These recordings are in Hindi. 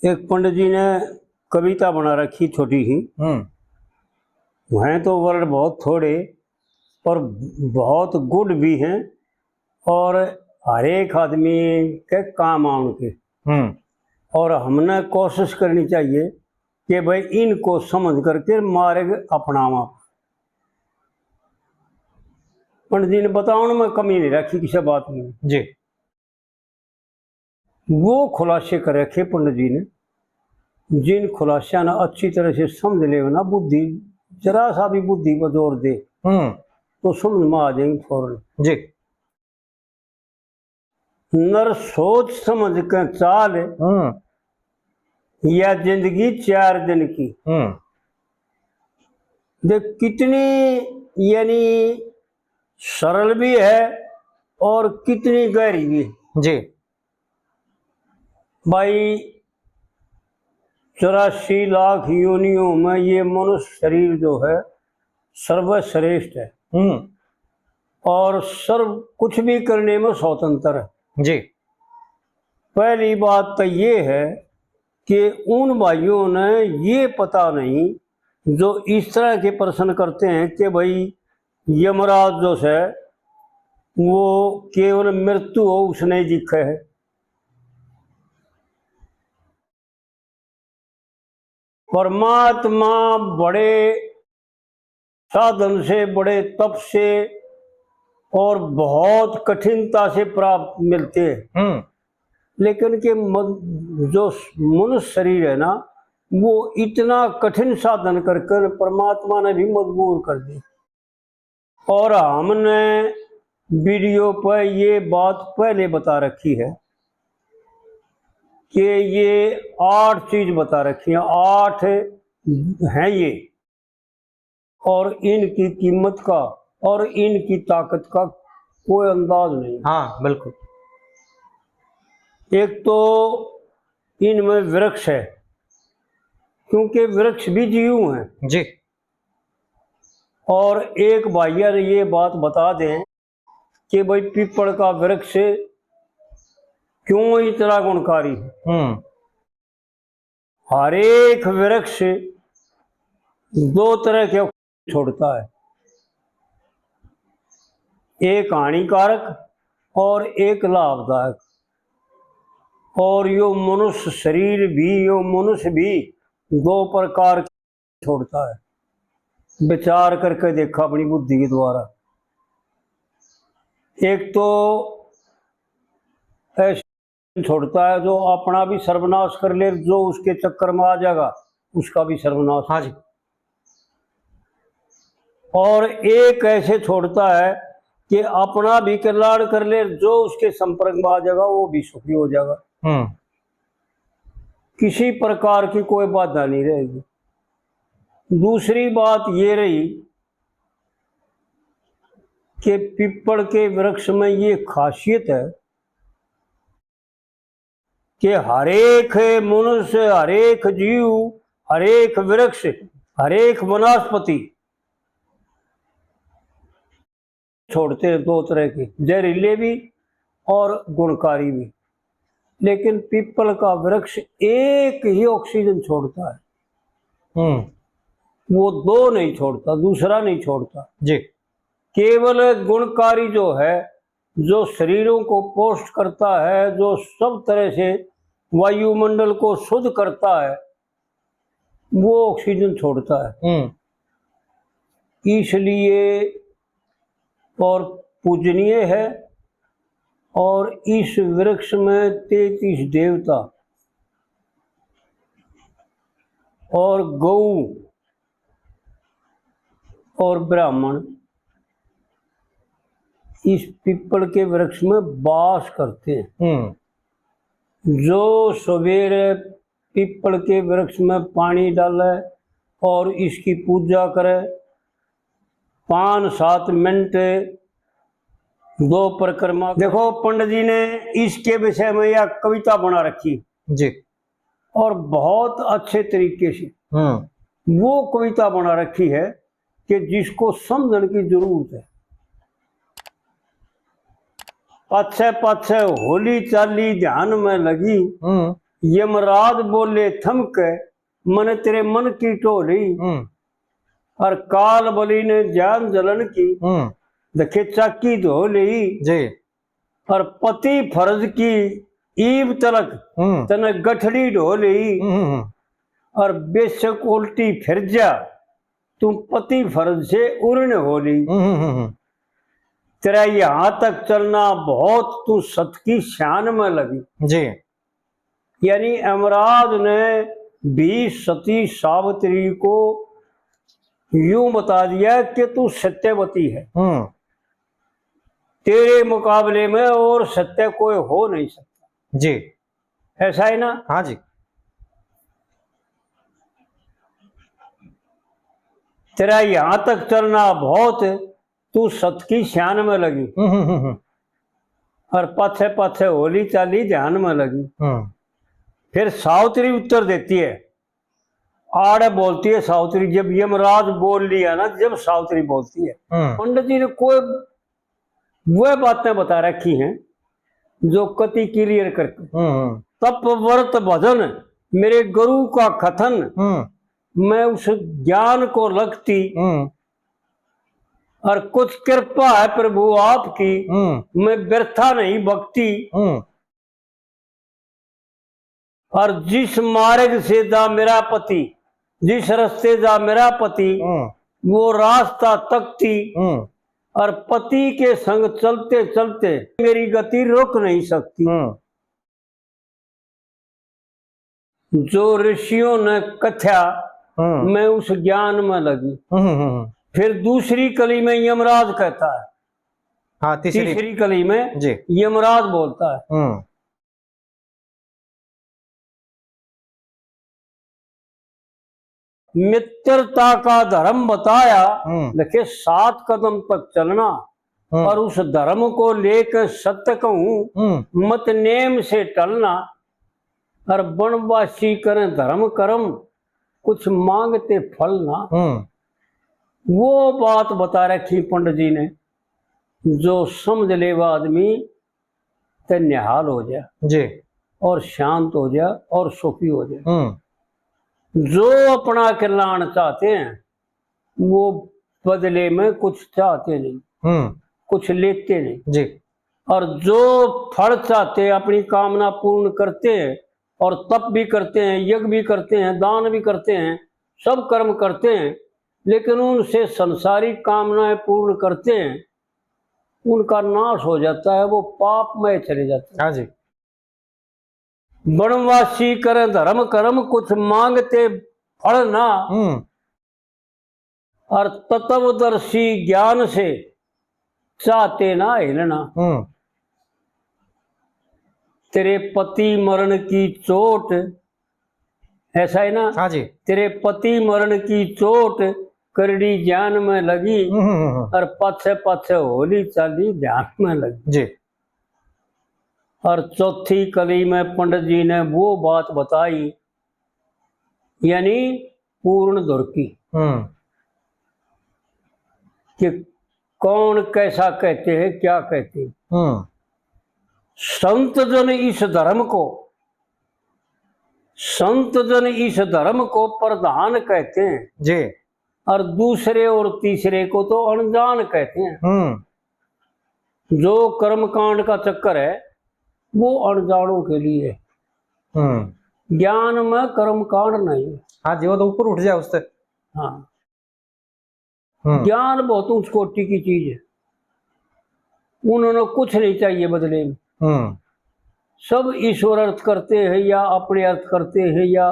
एक पंडित जी ने कविता बना रखी छोटी ही। हैं तो वर्ड बहुत थोड़े और बहुत गुड भी हैं और हर एक आदमी के काम आने के। और हमने कोशिश करनी चाहिए कि भाई इनको समझ करके मार्ग अपनावा। पंडित जी ने बताने में कमी नहीं रखी किसी बात में जी। वो खुलासे कर रखे पंडित जी ने, जिन खुलासा ना अच्छी तरह से समझ ले ना, बुद्धि जरा सा भी बुद्धि को जोर दे तो समझ में आ जाएंगे फौरन। जी। नर सोच समझ कर चाल या जिंदगी 4 दिन की। देख कितनी यानी सरल भी है और कितनी गहरी भी है। जी भाई 84 लाख योनियों में ये मनुष्य शरीर जो है सर्वश्रेष्ठ है और सर्व कुछ भी करने में स्वतंत्र है। जी। पहली बात तो ये है कि उन भाइयों ने ये पता नहीं जो इस तरह के प्रश्न करते हैं कि भाई यमराज जो है वो केवल मृत्यु हो उसने दिखे है। परमात्मा बड़े साधन से, बड़े तप से और बहुत कठिनता से प्राप्त मिलते हैं। लेकिन के जो मनुष्य शरीर है ना, वो इतना कठिन साधन कर परमात्मा ने भी मजबूर कर दी। और हमने वीडियो पर ये बात पहले बता रखी है कि ये 8 चीज बता रखी है, 8 हैं ये, और इनकी कीमत का और इनकी ताकत का कोई अंदाज नहीं। हाँ बिल्कुल। एक तो इनमें वृक्ष है, क्योंकि वृक्ष भी जीव हैं जी। और एक भाइया ने ये बात बता दें कि भाई पीपल का वृक्ष क्यों इतना गुणकारी है। हर एक वृक्ष 2 तरह के छोड़ता है, एक हानिकारक और एक लाभदायक। और यो मनुष्य शरीर भी, यो मनुष्य भी 2 प्रकार के छोड़ता है। विचार करके देखा अपनी बुद्धि के द्वारा। एक तो ऐसे छोड़ता है जो अपना भी सर्वनाश कर ले, जो उसके चक्कर में आ जाएगा उसका भी सर्वनाश। हाँ जी। और एक ऐसे छोड़ता है कि अपना भी कल्याण कर ले, जो उसके संपर्क में आ जाएगा वो भी सुखी हो जाएगा। किसी प्रकार की कोई बाधा नहीं रहेगी। दूसरी बात ये रही कि पीपल के वृक्ष में ये खासियत है कि हर एक मनुष्य, हर एक जीव, हर एक वृक्ष, हर एक वनस्पति छोड़ते हैं 2 तरह के, जहरीले भी और गुणकारी भी। लेकिन पीपल का वृक्ष एक ही ऑक्सीजन छोड़ता है, वो 2 नहीं छोड़ता, दूसरा नहीं छोड़ता जी। केवल गुणकारी जो है, जो शरीरों को पोषण करता है, जो सब तरह से वायुमंडल को शुद्ध करता है, वो ऑक्सीजन छोड़ता है। इसलिए और पूजनीय है। और इस वृक्ष में 33 देवता और गौ और ब्राह्मण इस पीपल के वृक्ष में वास करते हैं। जो सवेरे पीपल के वृक्ष में पानी डाले और इसकी पूजा करे, 5-7 मिनट 2 परिक्रमा। देखो पंडित जी ने इसके विषय में यह कविता बना रखी जी, और बहुत अच्छे तरीके से वो कविता बना रखी है कि जिसको समझने की जरूरत है। पाछे पाछे होली चाली ध्यान में लगी, यमराज बोले थमक, मन तेरे मन की टोली। और काल बलि ने जान जलन की, देखे चाकी धो ली जी। और पति फर्ज की ईब तलक, तने गठड़ी ढो ली। और बेशक उल्टी फिर जा, तुम पति फर्ज से उर्ण होली। तेरा यहां तक चलना बहुत, तू सत की शान में लगी जी। यानी यमराज ने भी सती सावित्री को यूं बता दिया कि तू सत्यवती है, तेरे मुकाबले में और सत्य कोई हो नहीं सकता जी। ऐसा है ना? हाँ जी। तेरा यहां तक चलना बहुत, तू सत की शान में लगी। और पाछे पाछे होली चाली ध्यान में लगी। फिर सावित्री उत्तर देती है, आड़े बोलती है सावित्री। जब यमराज बोल लिया ना, जब सावित्री बोलती है, पंडित जी ने कोई वह बातें बता रखी हैं जो कति क्लियर करती। तप व्रत भजन मेरे गुरु का कथन, मैं उस ज्ञान को लगती। और कुछ कृपा है प्रभु आपकी, मैं व्यर्था नहीं भक्ति। और जिस मार्ग से जा मेरा पति, जिस रास्ते जा मेरा पति, वो रास्ता तकती। और पति के संग चलते चलते मेरी गति रोक नहीं सकती। जो ऋषियों ने कथ्या, मैं उस ज्ञान में लगी। फिर दूसरी कली में यमराज कहता है। हाँ, तीसरी कली में जी यमराज बोलता है, मित्रता का धर्म बताया। देखिए 7 कदम तक चलना, और उस धर्म को लेकर सत्य कहूं, मत नेम से टलना। और वनवासी करें धर्म कर्म, कुछ मांगते फल ना। वो बात बता रखी पंडित जी ने, जो समझ लेवा आदमी ते निहाल हो जाए जी, और शांत हो जाए और सुखी हो जाए। जो अपना कल्याण चाहते हैं वो बदले में कुछ चाहते नहीं, कुछ लेते नहीं जी। और जो फल चाहते हैं, अपनी कामना पूर्ण करते हैं, और तप भी करते हैं, यज्ञ भी करते हैं, दान भी करते हैं, सब कर्म करते हैं, लेकिन उनसे संसारिक कामनाएं पूर्ण करते हैं, उनका नाश हो जाता है, वो पाप में चले जाते हैं। हाँ जी। वनवासी करें धर्म कर्म, कुछ मांगते फल ना। और तत्वदर्शी ज्ञान से चाहते ना हिलना। तेरे पति मरण की चोट, ऐसा है ना? हाँ जी। तेरे पति मरण की चोट करड़ी ज्ञान में लगी, और पाछे पाछे होली चाली ध्यान में लगी जी। और चौथी कली में पंडित जी ने वो बात बताई, यानी पूर्ण धुर की, कि कौन कैसा कहते हैं, क्या कहते हैं। संत जन इस धर्म को, संत जन इस धर्म को प्रधान कहते हैं जी। और दूसरे और तीसरे को तो अनजान कहते हैं। जो कर्मकांड का चक्कर है वो अनजानों के लिए, ज्ञान में कर्मकांड नहीं। हाँ जी, वो तो ऊपर उठ जाए उससे। हाँ, ज्ञान बहुत उच्च कोटि की चीज है, उन्होंने कुछ नहीं चाहिए बदले में। सब ईश्वर अर्थ करते हैं, या अपने अर्थ करते हैं, या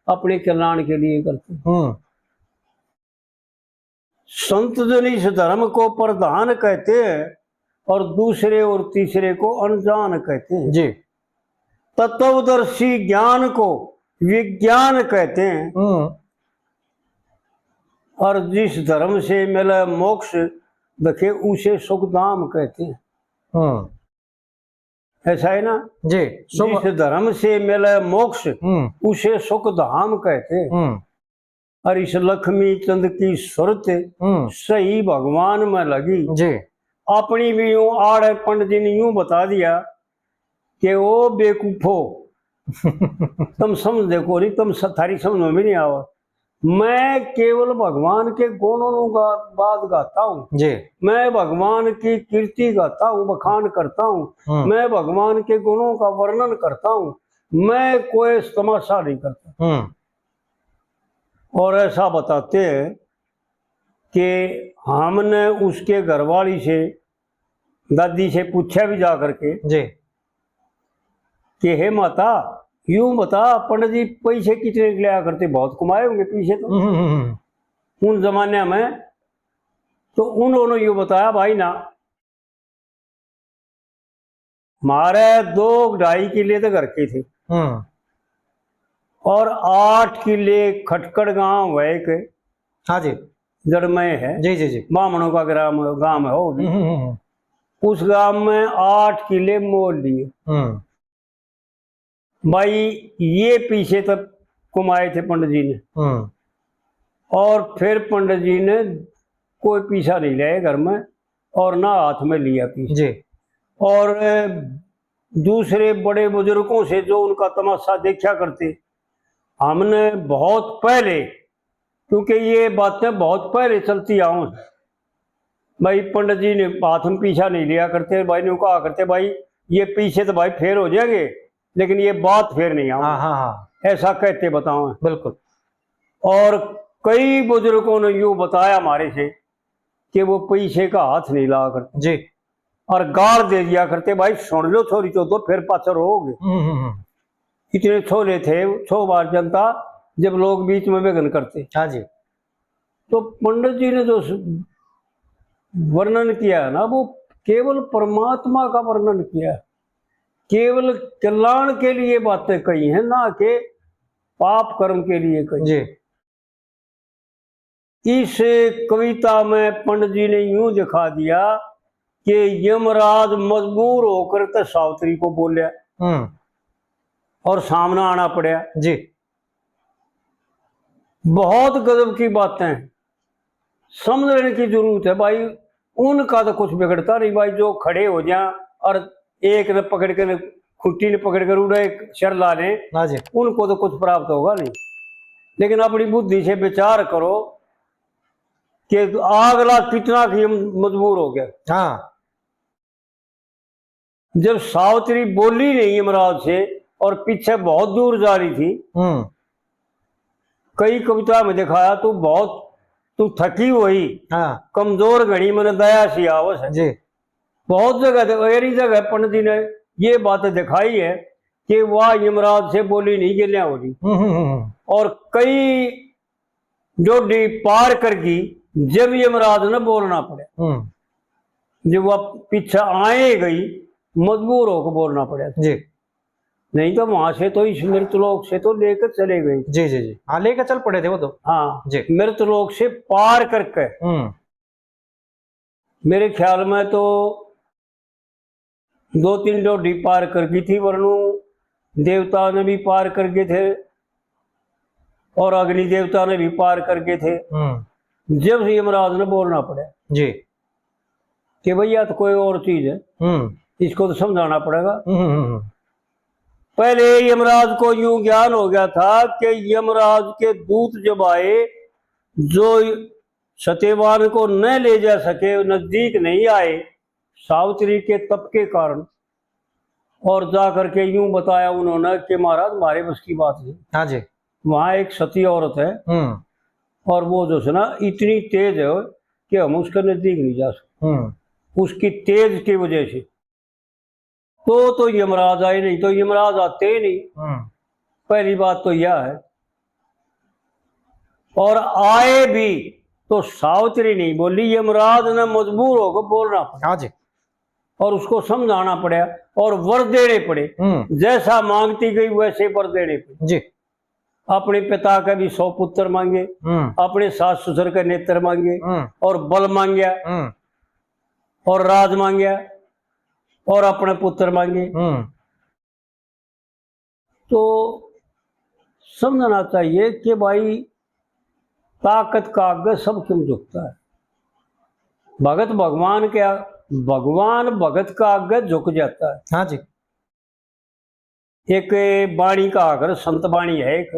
अपने कल्याण के लिए करते हैं। संत जन इस धर्म को प्रधान कहते हैं, और दूसरे और तीसरे को अनजान कहते हैं जी। तत्वदर्शी ज्ञान को विज्ञान कहते हैं। और जिस धर्म से मिला मोक्ष, देखे उसे सुखधाम कहते हैं। ऐसा है ना जी। जिस धर्म से मिला मोक्ष, उसे सुखधाम कहते हैं। और इस लक्ष्मी चंद की सुरत सही भगवान में लगी जी। अपनी भी यूं आड़ पंडित जी ने यूं बता दिया कि ओ बेकूफो, तुम समझ देखो नहीं, तुम थारी समझ में भी नहीं आवा। मैं केवल भगवान के गुणों का बात गाता हूँ जी, मैं भगवान की कीर्ति गाता हूँ, बखान करता हूँ, मैं भगवान के गुणों का वर्णन करता हूँ, मैं कोई तमाशा नहीं करता। और ऐसा बताते हैं कि हमने उसके घरवाली से, दादी से पूछा भी जा करके जी, कि हे माता, यूं बता पंडित जी पैसे कितने लिया करते, बहुत कमाए होंगे पैसे तो उन जमाने में। तो उन्होंने यूं बताया, भाई ना हमारे 2-2.5 किले तो घर के थे और 8 किले खटकड़ गांव है एक, हाँ जी, जड़मय है, जी जी जी, बामणों का ग्राम गांव है वो भी। उस गांव में 8 किले मोल लिए। भाई ये पीछे तक कमाए थे पंडित जी ने। और फिर पंडित जी ने कोई पीछा नहीं लिया घर में और ना हाथ में लिया पीछे जी, और दूसरे बड़े बुजुर्गों से जो उनका तमाशा देखा करते, हमने बहुत पहले, क्योंकि ये बातें बहुत पहले चलती आऊं, भाई पंडित जी ने हाथ में पीछा नहीं लिया करते, भाई ने कहा करते भाई ये पीछे तो भाई फेर हो जाएंगे लेकिन ये बात फेर नहीं आऊं। हाँ हाँ हाँ, ऐसा कहते बताओ। बिल्कुल। और कई बुजुर्गों ने यूं बताया हमारे से कि वो पीछे का हाथ नहीं लगा करते जी, और गाड़ दे दिया करते, भाई सुन लो छोरी तो दो फिर पाचर होगे। इतने छोले थे 6 बार जनता जब लोग बीच में विघ्न करते। हाँ जी, तो पंडित जी ने जो वर्णन किया है ना, वो केवल परमात्मा का वर्णन किया है, केवल कल्याण के लिए बातें कही हैं, ना कि पाप कर्म के लिए कही। जी, इस कविता में पंडित जी ने यूं दिखा दिया कि यमराज मजबूर होकर तो सावित्री को बोलिया और सामना आना पड़ा जी, बहुत गजब की बातें समझने की जरूरत है भाई। उनका तो कुछ बिगड़ता नहीं भाई, जो खड़े हो जाए और एक ने पकड़ कर खुट्टी ने पकड़ कर उड़े शर ला लें, उनको तो कुछ प्राप्त होगा नहीं। लेकिन अपनी बुद्धि से विचार करो कि अगला कितना ही मजबूर हो गया। हाँ, जब सावित्री बोली नहीं यमराज से और पीछे बहुत दूर जा रही थी, कई कविता में दिखाया तू थकी हुई, हाँ, कमजोर घड़ी मन दया सी आवस है जी, बहुत जगह पंडित जी ने ये बात दिखाई है कि वह यमराज से बोली नहीं गलियां हो रही। और कई जोड़ी पार करके जब यमराज ने बोलना पड़ा, जब वह पीछे आए गई मजबूर होकर बोलना पड़ा जी, नहीं तो वहां से तो इस मृतलोक से तो लेकर चले गए। जी जी जी, हाँ, लेकर चल पड़े थे वो तो। हाँ जी, मृतलोक से पार करके मेरे ख्याल में तो 2-3 डोडी पार कर गई थी, वरनु देवता ने भी पार करके थे और अग्नि देवता ने भी पार करके थे। जब से यमराज ने बोलना पड़ा जी कि भैया तो कोई और चीज है, इसको तो समझाना पड़ेगा। पहले यमराज को यूं ज्ञान हो गया था कि यमराज के दूत जब आए जो सत्यवान को न ले जा सके, नजदीक नहीं आए सावित्री के तप के कारण, और जा करके यूं बताया उन्होंने कि महाराज हमारे बस की बात नहीं। हाँ जी, वहां एक सती औरत है और वो जो है ना इतनी तेज है कि हम उसके नजदीक नहीं जा सकते, उसकी तेज की वजह से। तो यमराज आए, नहीं तो यमराज आते ही नहीं। पहली बात तो यह है, और आए भी तो सावित्री नहीं बोली, यमराज ने मजबूर होकर बोलना पड़ा। हाँ जी, और उसको समझाना पड़ा और वर देने पड़े, जैसा मांगती गई वैसे वर देने पड़े जी। अपने पिता का भी 100 पुत्र मांगे, अपने सास ससुर का नेत्र मांगे और बल मांगया और राज मांगया और अपने पुत्र मांगे। तो समझना चाहिए कि भाई ताकत का आगे सब क्यों झुकता है। भगत भगवान के भगवान भगत का आगे झुक जाता है। हाँ जी, एक बाणी का आकर संत बाणी है एक,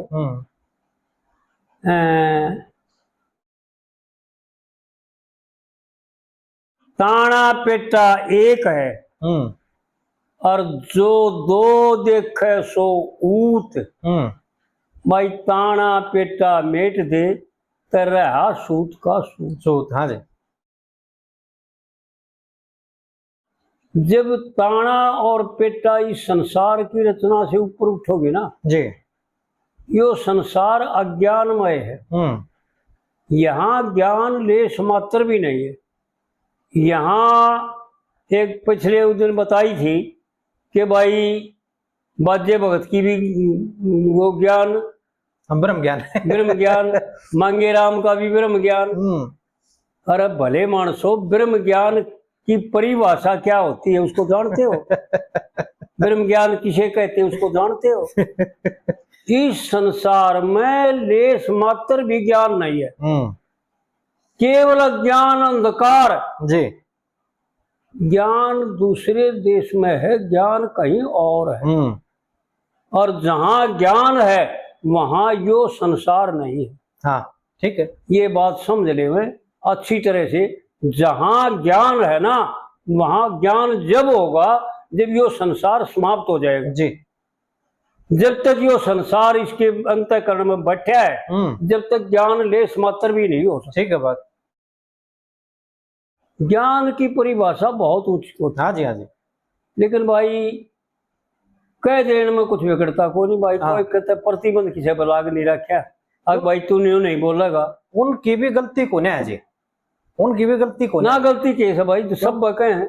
ताना पेटा एक है, और जो दो देखे सो ऊत। भाई ताना पेटा मेट दे, तो रहा सूत का सूत। सूत, हाँ जी। जब ताना और पेटा इस संसार की रचना से ऊपर उठोगे ना जी, यो संसार अज्ञानमय है। यहाँ ज्ञान लेश मात्र भी नहीं है। यहाँ एक पिछले उस दिन बताई थी कि भाई बाजे भगत की भी वो ज्ञान, ब्रह्म ज्ञान ब्रह्म ज्ञान, मांगे राम का भी ब्रह्म ज्ञान। अरे भले मानसो, ब्रह्म ज्ञान की परिभाषा क्या होती है उसको जानते हो? ब्रह्म ज्ञान किसे कहते हैं उसको जानते हो? इस संसार में लेश मात्र भी ज्ञान नहीं है, केवल ज्ञान अंधकार। जी, ज्ञान दूसरे देश में है, ज्ञान कहीं और है, और जहां ज्ञान है वहां यो संसार नहीं है। हाँ, ठीक है, ये बात समझ ले में अच्छी तरह से। जहां ज्ञान है ना वहां ज्ञान जब होगा जब यो संसार समाप्त हो जाएगा। जी, जब तक यो संसार इसके अंतःकरण में बैठा है जब तक ज्ञान लेश मात्र भी नहीं हो सकता। ठीक है बात। ज्ञान की परिभाषा बहुत ऊंची होती है। हाँ जी, हाँ जी। लेकिन भाई कह देने में कुछ विकटता को नहीं भाई। कोई कहता प्रतिबंध किसी पर लाग नहीं रखा, अब भाई तू नहीं बोलेगा। उनकी भी गलती को नहीं है जी, उनकी भी गलती को ना गलती केस है भाई, सब कहे हैं